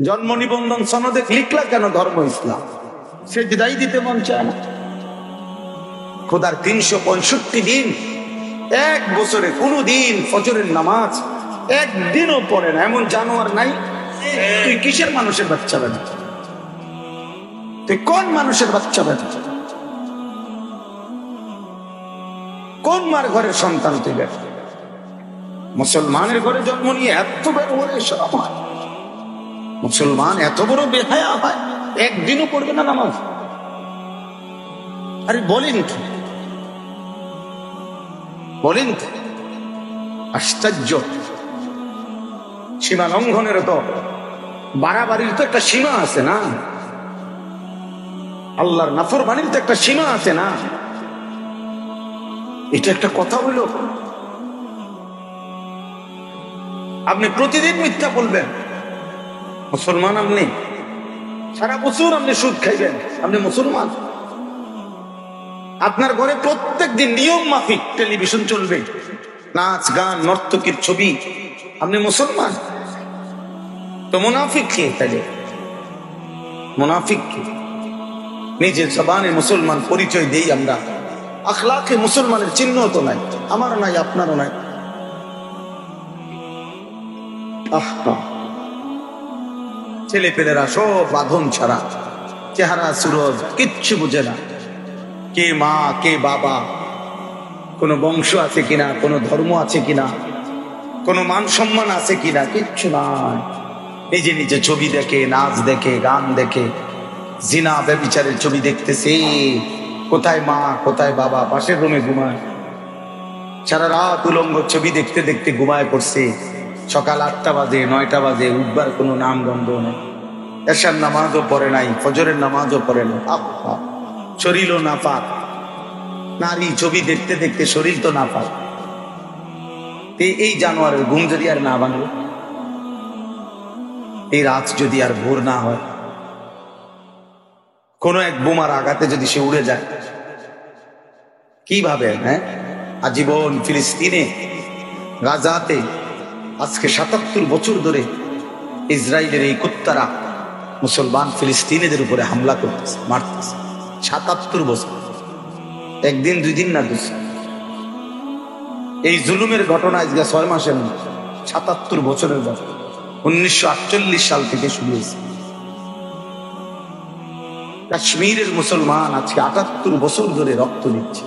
জন্ম নিবন্ধন সনদে লিখলা কেন ধর্ম ইসলাম? সে বিদায় দিতে মন চায় না। খোদার 365 দিন, এক বছরে কোনো দিন ফজরের নামাজ একদিনও পড়ে না, এমন জানোয়ার নাই। তুই কিসের মানুষের বাচ্চা বেটা? তুই কোন মানুষের বাচ্চা বেটা? কোন মার ঘরের সন্তান তুই বেটা? মুসলমানের ঘরে জন্ম নিয়ে এত বড় বড় সব হয়। মুসলমান এত বড় বেহায়া হয়, একদিনও পড়বে না নামাজ। আরে বলেন কি, বলেন কি আশ্চর্য! সীমা লঙ্ঘনের তো বাড়াবাড়ির তো একটা সীমা আছে না? আল্লাহর নাফরমানির তো একটা সীমা আছে না? এটা একটা কথা হইল? আপনি প্রতিদিন মিথ্যা বলবেন, মুসলমান আপনি? সারা বছর আপনি সুদ খাইবেন, আপনি মুসলমান? আপনার ঘরে প্রত্যেক দিন নিয়ম মাফিক টেলিভিশন চলবে, নাচ গান নর্তকীর ছবি, আপনি মুসলমান? তো মুনাফিক কে তাহলে? মুনাফিক কে? নিজের জবানে মুসলমান পরিচয় দেই আমরা, আখলাকে মুসলমানের চিহ্ন তো নাই, আমার নাই, আপনারও নাই। ছেলে পেলেরা সব বাঁধন ছাড়া, চেহারা সুরজ কিচ্ছু বুঝে না। কে মা কে বাবা, কোনো বংশ আছে কিনা, কোনো ধর্ম আছে কিনা, কোনো মান সম্মান আছে কিনা, কিচ্ছু নাই। নিজে নিজে ছবি দেখে, নাচ দেখে, গান দেখে, জিনা ব্যভিচারের ছবি দেখতেছে। কোথায় মা কোথায় বাবা, পাশের রুমে ঘুমায়। সারা রাত উলঙ্গ ছবি দেখতে দেখতে ঘুমায় পড়ছে। সকাল 8টা বাজে 9টা বাজে, উঠবার কোনো নাম গন্ধ নেই। এশার নামাজও পড়ে নাই, ফজরের নামাজও পড়ে না। শরীরও নাপাক। নারী ছবি দেখতে দেখতে শরীর তো নাপাক। এই জানোয়ারের ঘুম যদি আর না ভাঙে, এই রাত যদি আর ভোর না হয়, কোন এক বোমার আঘাতে যদি সে উড়ে যায়, কিভাবে? হ্যাঁ, আজীবন ফিলিস্তিনে গাজাতে আজকে 77 বছর ধরে ইসরায়েলের এই কুত্তারা মুসলমান ফিলিস্তিনিদের উপরে হামলা করতেছে, মারতেছে। 77 বছর, একদিন দুই দিন না, এই জুলুমের ঘটনা আজকে 6 মাসের না, 77 বছরের ঘটনা। 1948 সাল থেকে শুরু হয়েছে। কাশ্মীরের মুসলমান আজকে 78 বছর ধরে রক্ত দিচ্ছে।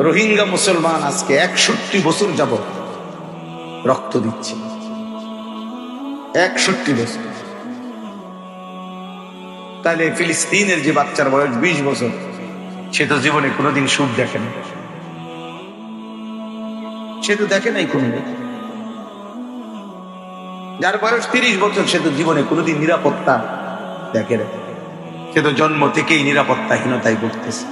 রোহিঙ্গা মুসলমান আজকে 61 বছর যাবত রক্ত দিচ্ছে। 61 বছর। তাহলে ফিলিস্তিনের যে বাচ্চার বয়স 20 বছর, সে তো জীবনে কোনোদিন সুখ দেখে না, সে তো দেখে নাই কোনোদিন। যার বয়স 30 বছর, সে তো জীবনে কোনোদিন নিরাপত্তা দেখে না, সে তো জন্ম থেকেই নিরাপত্তাহীনতায় ভুগতেছে।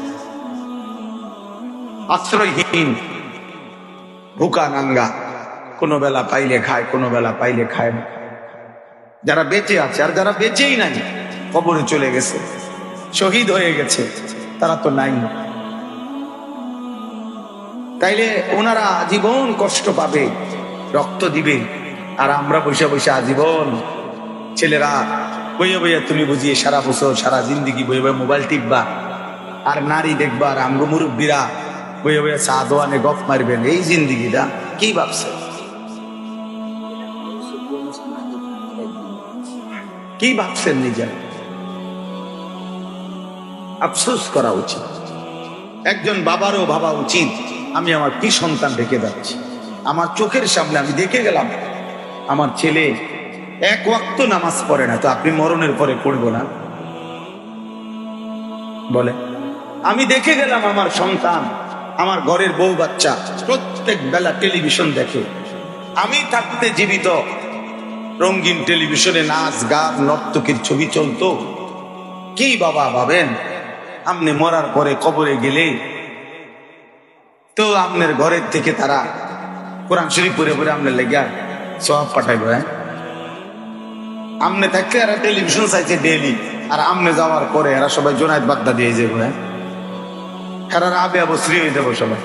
আশ্রয়হীন, ভুকা নাঙ্গা, কোনো বেলা পাইলে খায়, কোনো বেলা পাইলে খায় না। যারা বেঁচে আছে আর যারা বেঁচেই নাই, কবরে চলে গেছে, শহীদ হয়ে গেছে, তারা তো নাই। তাইলে ওনারা আজীবন কষ্ট পাবে, রক্ত দিবে, আর আমরা বসে বসে আজীবন ছেলেরা বইয়া বইয়া, তুমি বুঝিয়ে সারা বছর সারা জিন্দিগি বইয়া বইয়া মোবাইল টিপবা, আর নারী দেখবা, আর আমগো মুরব্বীরা বইয়া বইয়া চা দোয়ানে গপ মারবেন। এই জিন্দিগিটা কি ভাবছে? কি ভাবছেন নিজের? আফসোস করা উচিত। একজন বাবারও ভাবা উচিত, আমি আমার কি সন্তান রেখে যাচ্ছি। আমার চোখের সামনে আমি দেখে গেলাম আমার ছেলে এক ওয়াক্ত নামাজ পড়ে না, তো আপনি মরণের পরে পড়বো না? বলে, আমি দেখে গেলাম আমার সন্তান, আমার ঘরের বউ বাচ্চা প্রত্যেক বেলা টেলিভিশন দেখে। আমি থাকতে জীবিত রঙিন টেলিভিশনে নাচ গান নর্তকীর ছবি চলতো। কি বাবা ভাবেন, আপনি মরার পরে কবরে গেলে তো আপনার ঘরের থেকে তারা কোরআন শরীফ পড়ে পড়ে আপনার লেগে সওয়াব পাঠাইব? হ্যাঁ, আমনে থাকতে এরা টেলিভিশন চাইছে ডেইলি, আর আমনে যাওয়ার পরে এরা সবাই জোনায়েত বাগদা দিয়ে যাবো। হ্যাঁ, এরা আবে আবশ্রী হয়ে যাবো সবাই।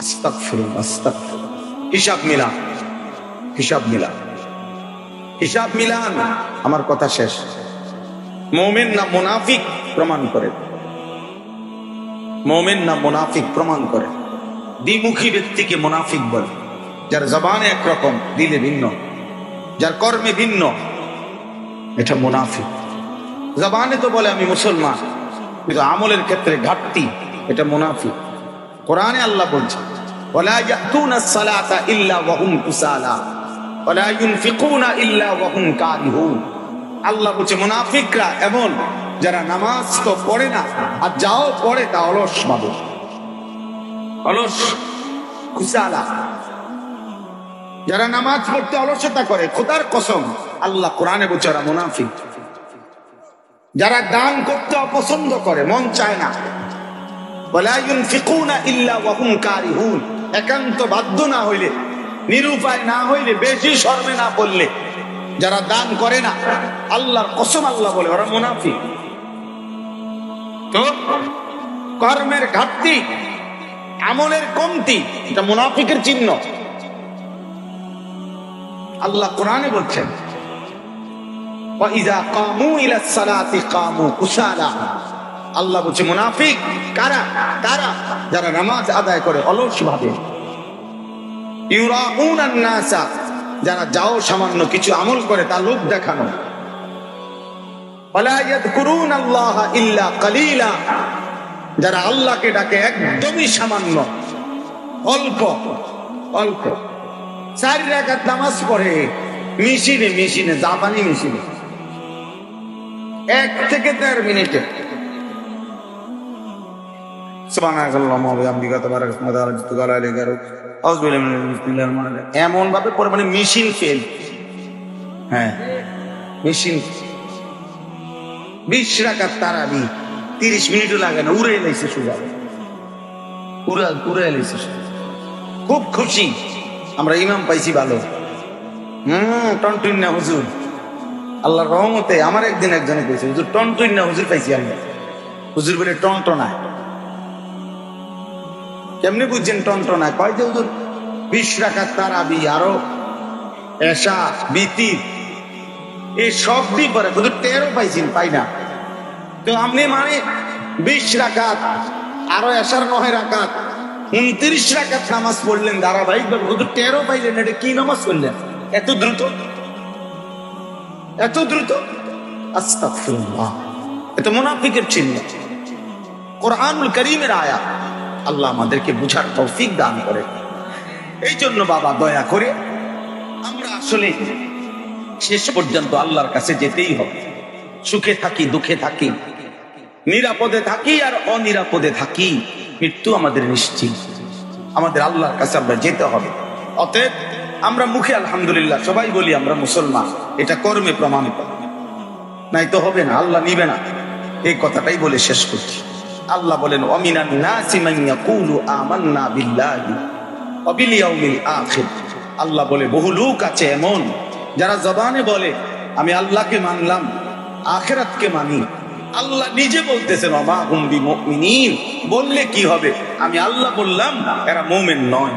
আস্তাগফিরুল্লাহ, আস্তাগফিরুল্লাহ। হিসাব মিলা, হিসাব মিলা। হিসাব মিলান। আমার কথা শেষ। মুমিন না মুনাফিক প্রমাণ করে, মুমিন না মুনাফিক প্রমাণ করে। দ্বিমুখী ব্যক্তিকে মুনাফিক বলে, যার জবানে একরকম দিলে ভিন্ন, যার কর্মে ভিন্ন, এটা মুনাফিক। জবানে তো বলে আমি মুসলমান, কিন্তু আমলের ক্ষেত্রে ঘাটতি, এটা মুনাফিক। কোরআনে আল্লাহ বলছে ওয়ালা ইয়াতুনাস সালাতা ইল্লা ওয়া হুম কুসালা ওয়ালা ইউনফিকুনা ইল্লা ওয়া হুম কারিহুন। আল্লাহ বলছে মুনাফিকরা এমন, যারা নামাজ তো পড়ে না, আর যাও পড়ে তা অলস ভাবে, অলস, কুসালা। যারা নামাজ পড়তে অলসতা করে, খোদার কসম আল্লাহ কোরআনে বলছে ওরা মুনাফিক। যারা দান করতে অপছন্দ করে, মন চায় না, ওয়ালা ইউনফিকুনা ইল্লা ওয়া হুম কারিহুন, একান্ত বাধ্য না হইলে, নিরুপায় না হইলে, বেশি শর্মে না পড়লে যারা দান করে না, আল্লাহর কসম আল্লাহ বলে ওরা মুনাফিক। তো কর্মের ঘাটতি, আমলের কমতি, এটা মুনাফিকের চিহ্ন। আল্লাহ কোরআনে বলছেন ওয়া ইযা কামু ইলাস সালাতি কামু কুসালা। আল্লাহ বলছে মুনাফিক কারা? তারা যারা নামাজ আদায় করে অলস ভাবে। ইউরাউনান নাসা, যারা যাও সামান্য কিছু আমল করে তা লোক দেখানো। ওয়ালা ইয়াযকুরুনাল্লাহা ইল্লা কালিলা, যারা আল্লাহকে ডাকে একদমই সামান্য, অল্প অল্প। 4 রাকাত নামাজ পড়ে মেশিনে মেশিনে, জাপানি মেশিনে, 1 থেকে 1.5 মিনিটে। সুবহানাল্লাহ ওয়া বিহামদিহি তাবারাকাল্লাহু ওয়া তাআলা এমন ভাবে পরে, মানে মেশিন ফেল। হ্যাঁ, মেশিন। 20 রাকাত তারাবি 30 মিনিটও লাগে না, উড়ে এলাইছে সোজা, উড়ে এলাইছে। খুব খুশি আমরা, ইমাম পাইছি ভালো। টনটুন্না হুজুর, আল্লাহর রহমতে। আমার একদিন একজনে কইছে হুজুর টনটুন্না হুজুর পাইছি আমরা। হুজুর বলে টনটনা। কেমনে বুঝছেন টনটনা? কয় যে হুজুর 20 রাকাত তারাবি, আরো এশা, বিতির, এই সব দিয়ে পরে হুজুর 13 পাইছেন, পাই না। তো আপনি মানে 20 রাকাত, আরো এশার 9 রাকাত, 29 রাকাত নামাজ পড়লেন ধারাবাহিকভাবে, হুজুর 13 পাইলেন। এটা কি নামাজ পড়লেন এত দ্রুত, এত দ্রুত? আস্তাগফিরুল্লাহ। এটা মুনাফিকের চিহ্ন। কোরআনুল কারীমের আয়াত। আল্লাহ আমাদেরকে বুঝার তৌফিক দান করে। এই জন্য বাবা দয়া করে আমরা আসলে শেষ পর্যন্ত আল্লাহর কাছে যেতেই হবে। সুখে থাকি, দুঃখে থাকি, নিরাপদে থাকি আর অনিরাপদে থাকি, মৃত্যু আমাদের নিশ্চিত। আমাদের আল্লাহর কাছে আমরা যেতে হবে। অতএব আমরা মুখে আলহামদুলিল্লাহ সবাই বলি আমরা মুসলমান, এটা কর্মে প্রমাণিত, নাই তো হবে না, আল্লাহ নিবে না। এই কথাটাই বলে শেষ করছি। আল্লাহ বলেন ওয়ামিনান নাসি মান ইয়াকুলু আমান্না বিল্লাহি ওয়া বিল ইয়াউমিল আখির। আল্লাহ বলে বহু লোক আছে এমন, যারা জবানে বলে আমি আল্লাহকে মানলাম, আখিরাতকে মানি। আল্লাহ নিজে বলতেছেন ওমা হুম বিমুমিনিন, বললে কি হবে? আমি আল্লাহ বললাম, এরা মুমিন নয়।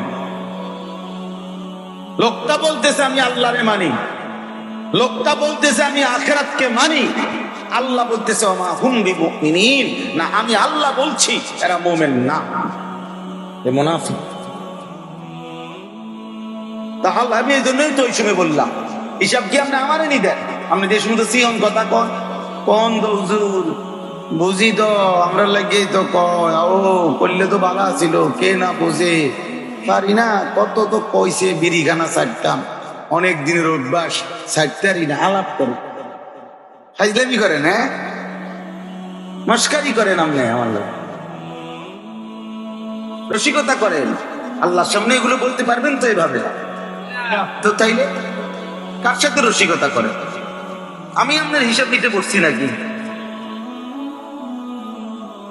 লোকটা বলতেছে আমি আল্লাহরে মানি, লোকটা বলতেছে আমি আখিরাতকে মানি, আল্লাহ বলতেছে ওমা হুম বিমুমিনিন, না আমি আল্লাহ বলছি এরা মুমিন না, এ মুনাফিক। তাহলে আমি এই জন্যই তো ওই সময় বললাম হিসাব কি আপনি আমারে নি দেন? আপনি যে শুধু সিয়ন কথা কোন হুজুর বুঝি তো আমরা লাগিয়ে তো কয়, ও করলে তো ভালো ছিল, কে না বুঝে পারি না, কত তো কইছে বিড়িখানা ছাড়তাম, অনেক দিনের অভ্যাস, ছাড়তারি না, আলাপ করে ফাইজলামি করেন, হ্যাঁ মস্কারি করেন, আপনি আমার লোক রসিকতা করেন। আল্লাহর সামনে এগুলো বলতে পারবেন তো এভাবে? তো তাইলে কার সাথে রসিকতা করেন? আমি আপনার হিসাব নিতে বসছি নাকি?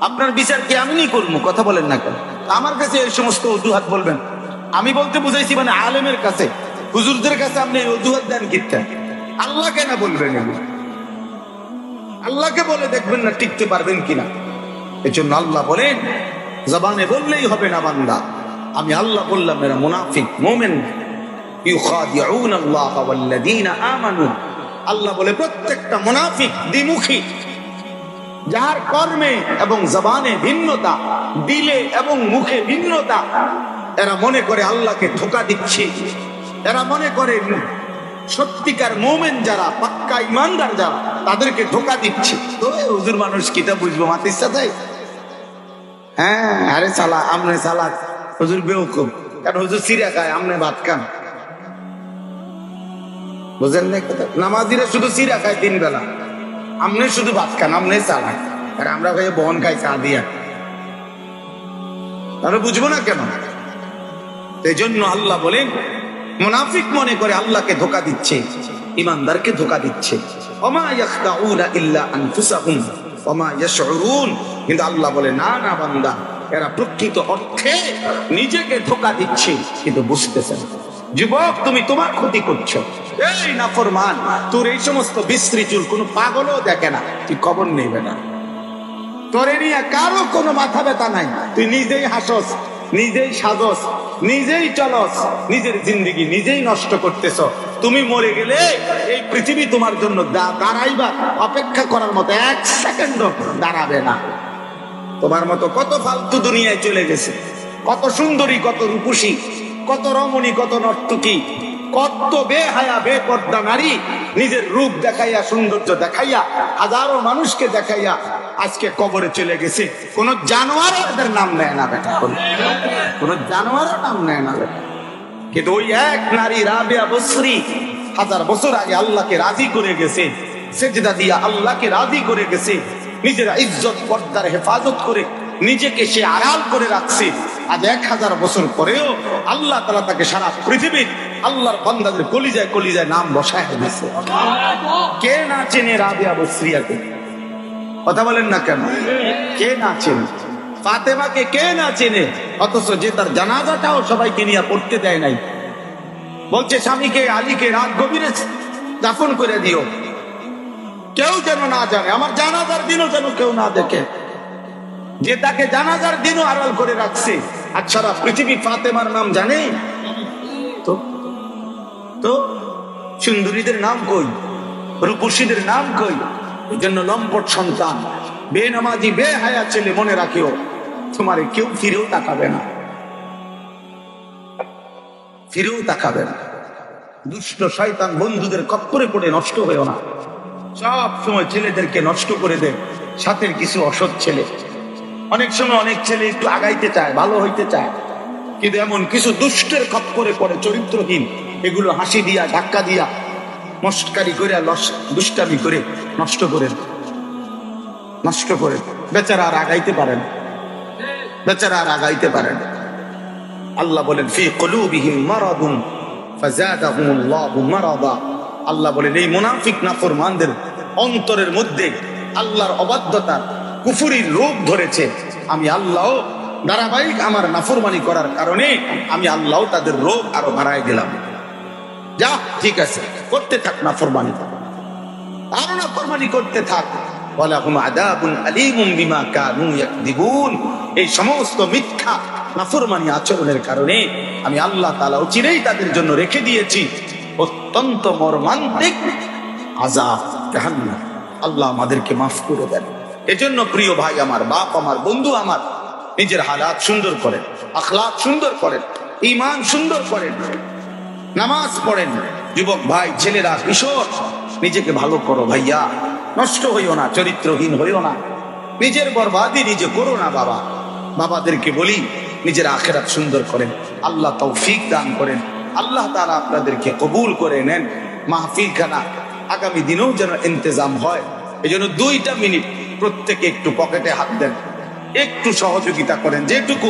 আপনার বিচার কি আমি করবো? কথা বলেন না কেন? আমার কাছে এই সমস্ত অজুহাত বলবেন? আমি বলতে বুঝাইছি মানে আলেমের কাছে, হুজুরদের কাছে আপনি অজুহাত দেন কিটা? আল্লাহ কেন বলবেন এগুলো? আল্লাহকে বলে দেখবেন না টিকতে পারবেন কিনা। এই জন্য আল্লাহ বলেন জবানে বললেই হবে না বান্দা আমি আল্লাহ বললাম, এরা মুনাফিক। মুমিন ইউখাদিউনা আল্লাহ ওয়াল্লাযীনা আমানু আল্লাহ বলে প্রত্যেকটা মুনাফিক দ্বিমুখী, যার কর্মে এবং জবানে ভিন্নতা, দিলে এবং মুখে ভিন্নতা, এরা মনে করে আল্লাহকে ধোঁকা দিচ্ছে। এরা মনে করে সত্যিকার মুমিন যারা, পাক্কা ইমানদার যারা, তাদেরকে ধোঁকা দিচ্ছে। তো হুজুর মানুষ কিটা বুঝবো, মাতির সাথে হ্যাঁ আরে সালা আমনে সালাদ, হুজুর বেউকুফ, কারণ হুজুর সিরা খায়, আমনে ভাত খান। বুঝেন না কথা? নামাজিরা শুধু সিরা খায় 3 বেলা, আমনে শুধু ভাত খান, আমনে চালান, আর আমরা ভাই বহন খাই চা দিয়া। তাহলে বুঝবো না কেন? এই জন্য আল্লাহ বলেন মুনাফিক মনে করে আল্লাহকে ধোঁকা দিচ্ছে, ইমানদারকে ধোঁকা দিচ্ছে। ওমা ইয়াখদাউনা ইল্লা আনফুসাহুম ওমা ইয়াশউরুন। কিন্তু আল্লাহ বলে না না বান্দা, এরা প্রকৃত অর্থে নিজেকে ধোঁকা দিচ্ছে, কিন্তু বুঝতেছে না। যুবক, তুমি তোমার ক্ষতি করছো। এই নাফরমান, তোর এই সমস্ত বিশ্রী চুল কোনো পাগলও দেখে না, তুই খবর নেবে না। তোরে নিয়ে কারো কোনো মাথা ব্যথা নাই, তুই নিজেই হাসস, নিজেই সাজস, নিজেই চলস, নিজের জিন্দেগি নিজেই নষ্ট করতেছ। তুমি মরে গেলে এই পৃথিবী তোমার জন্য দাঁড়াইবা, অপেক্ষা করার মতো 1 সেকেন্ডও দাঁড়াবে না। তোমার মতো কত ফালতু দুনিয়ায় চলে গেছে, কত সুন্দরী, কত রূপসী, কত রমণী, কত নর্তকী, কত বেহায়া বেপর্দা নারী নিজের রূপ দেখাইয়া, সৌন্দর্য দেখাইয়া, হাজারো মানুষকে দেখাইয়া আজকে কবরে চলে গেছে। কোন জানোয়ার এদের নাম নেয় না বেটা, কোন জানোয়ারের নাম নেয় না বেটা। কিন্তু ওই এক নারী রাবিয়া বসরি 1000 বছর আগে আল্লাহকে রাজি করে গেছে, সেজদা দিয়া আল্লাহকে রাজি করে গেছে, নিজের ইজ্জত পর্দার হেফাজত করে নিজেকে সে আড়াল করে রাখছে। আজ 1000 বছর পরেও আল্লাহ তাআলা তাকে সারা পৃথিবীর আল্লাহর বান্দাদের কলিজায় কলিজায় নাম বসায় দিয়েছে। কে না চেনে রাবিয়া বসরিয়াকে? কথা বলেন না কেন? কে না চেনে? ফাতেমাকে কে না চেনে? অথচ যে তার জানাজাটাও সবাইকে নিয়ে পড়তে দেয় নাই, বলছে স্বামীকে আলীকে রাত গভীরে দাফন করে দিও, কেউ যেন না জানে, আমার জানাজার দিনও যেন কেউ না দেখে। যে তাকে জানাজার দিনও আড়াল করে রাখছে, আর সারা পৃথিবী ফাতেমার নাম জানে। তো সুন্দরীদের নাম কই, রূপসীদের নাম কই? এই জন্য লম্পট সন্তান, বেনামাজি, বেহায়া ছেলে, মনে রাখিও তোমারে কেউ ফিরেও তাকাবে না, ফিরেও তাকাবে না। দুষ্ট শয়তান বন্ধুদের কপ্পরে পড়ে নষ্ট হয়েও না। সব সময় ছেলেদেরকে নষ্ট করে দেয় সাথের কিছু অসৎ ছেলে। অনেক সময় অনেক ছেলে একটু আগাইতে চায়, ভালো হইতে চায়, কিন্তু এমন কিছু দুষ্টের খপ্পরে পড়ে, চরিত্রহীন, এগুলো হাসি দিয়া, ধাক্কা দিয়া, মস্কারি করে, দুষ্টামি করে নষ্ট করেন, নষ্ট করেন। বেচারা আর আগাইতে পারেন, বেচারা আর আগাইতে পারেন। আল্লাহ বলেন ফি কুলুবিহিম মারাদুন ফাযাদাহুমুল্লাহু মারাদা। আল্লাহ বলেন এই মুনাফিক নাফরমানদের অন্তরের মধ্যে আল্লাহর অবাধ্যতার, কুফরির রোগ ধরেছে। আমি আল্লাহ ধারাবাহিক আমার নাফরমানি করার কারণে আমি আল্লাহ তাদের রোগ আরো বাড়ায় দিলাম। যা ঠিক আছে, করতে থাক নাফরমানি, আরো নাফরমানি করতে থাক। ওয়ালাহুম আযাবুন আলীমুম বিমা কানু ইয়াকযিবুন। এই সমস্ত মিথ্যা নাফরমানি আচরণের কারণে আমি আল্লাহ তাআলা চিরেই তাদের জন্য রেখে দিয়েছি অত্যন্ত মর্মান্তিক আযাব, জাহান্নাম। আল্লাহ আমাদেরকে মাফ করে দেন। এজন্য প্রিয় ভাই আমার, বাপ আমার, বন্ধু আমার, নিজের হালাত সুন্দর করেন, আখলাক সুন্দর করেন, ঈমান সুন্দর করেন, নামাজ পড়েন। যুবক ভাই, ছেলেরা, কিশোর, নিজেকে ভালো করো ভাইয়া, নষ্ট হইও না, চরিত্রহীন হইও না, নিজের বরবাদি নিজে করো না। বাবা, বাবাদেরকে বলি নিজের আখিরাত সুন্দর করেন, আল্লাহ তৌফিক দান করেন, আল্লাহ তাআলা আপনাদেরকে কবুল করে নেন। মাহফিল খানা আগামী দিনেও যেন ইন্তজাম হয়। এই জন্য 2টা মিনিট প্রত্যেকে একটু পকেটে হাত দেন, একটু সহযোগিতা করেন, যেটুকু